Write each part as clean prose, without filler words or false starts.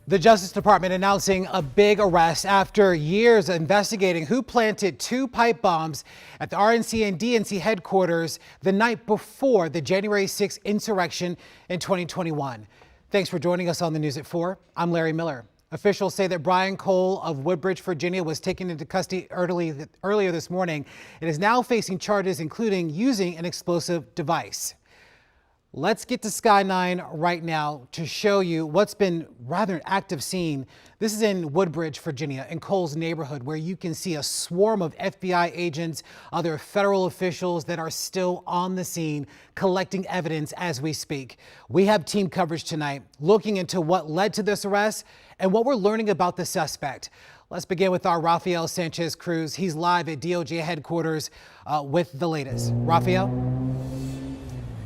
The Justice Department announcing a big arrest after years investigating who planted two pipe bombs at the RNC and DNC headquarters the night before the January 6th insurrection in 2021. Thanks for joining us on the News at 4. I'm Larry Miller. Officials say that Brian Cole of Woodbridge, Virginia, was taken into custody earlier this morning and is now facing charges including using an explosive device. Let's get to Sky 9 right now to show you what's been rather an active scene. This is in Woodbridge, Virginia, in Cole's neighborhood, where you can see a swarm of FBI agents, other federal officials that are still on the scene collecting evidence as we speak. We have team coverage tonight looking into what led to this arrest and what we're learning about the suspect. Let's begin with our Rafael Sanchez Cruz. He's live at DOJ headquarters with the latest. Rafael?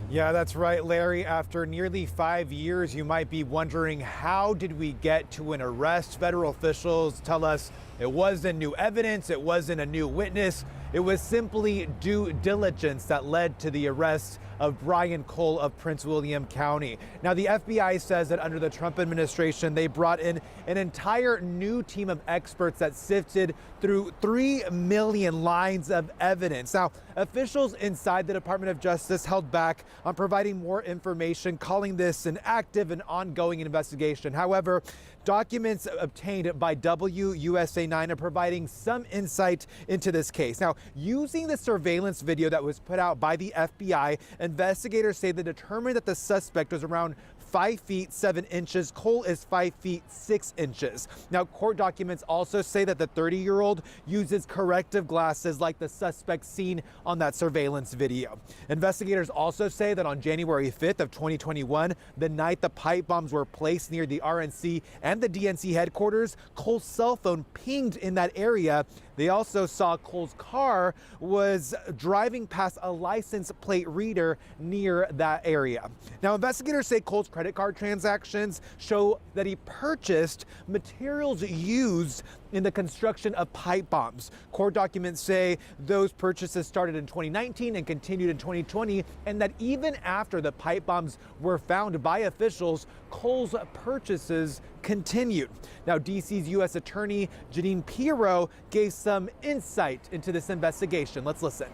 Yeah, that's right, Larry. After nearly 5 years, you might be wondering, how did we get to an arrest? Federal officials tell us it wasn't new evidence, it wasn't a new witness. It was simply due diligence that led to the arrest of Brian Cole of Prince William County. Now, the FBI says that under the Trump administration, they brought in an entire new team of experts that sifted through 3 million lines of evidence. Now, officials inside the Department of Justice held back on providing more information, calling this an active and ongoing investigation. However, documents obtained by WUSA 9 are providing some insight into this case. Now, using the surveillance video that was put out by the FBI, investigators say they determined that the suspect was around 5 feet 7 inches. Cole is 5 feet 6 inches. Now, court documents also say that the 30-year-old uses corrective glasses like the suspect seen on that surveillance video. Investigators also say that on January 5th of 2021, the night the pipe bombs were placed near the RNC and the DNC headquarters, Cole's cell phone pinged in that area. They also saw Cole's car was driving past a license plate reader near that area. Now, investigators say Cole's credit card transactions show that he purchased materials used in the construction of pipe bombs. Court documents say those purchases started in 2019 and continued in 2020, and that even after the pipe bombs were found by officials, Cole's purchases continued. Now, DC's U.S. Attorney Jeanine Pirro gave some insight into this investigation. Let's listen.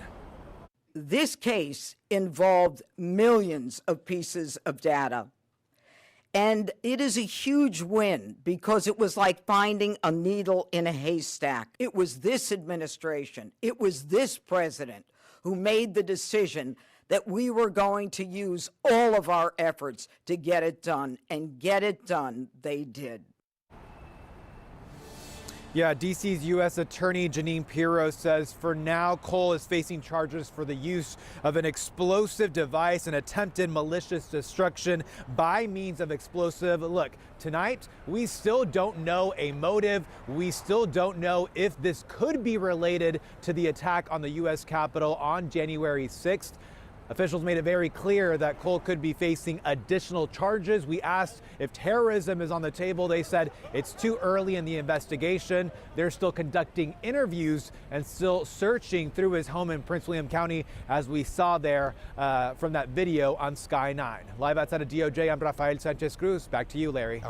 This case involved millions of pieces of data. And it is a huge win because it was like finding a needle in a haystack. It was this administration, it was this president who made the decision that we were going to use all of our efforts to get it done, and get it done they did. Yeah, DC's U.S. Attorney Jeanine Pirro says for now, Cole is facing charges for the use of an explosive device and attempted malicious destruction by means of explosive. Look, tonight, we still don't know a motive. We still don't know if this could be related to the attack on the U.S. Capitol on January 6th. Officials made it very clear that Cole could be facing additional charges. We asked if terrorism is on the table. They said it's too early in the investigation. They're still conducting interviews and still searching through his home in Prince William County, as we saw there from that video on Sky 9. Live outside of DOJ, I'm Rafael Sanchez Cruz. Back to you, Larry.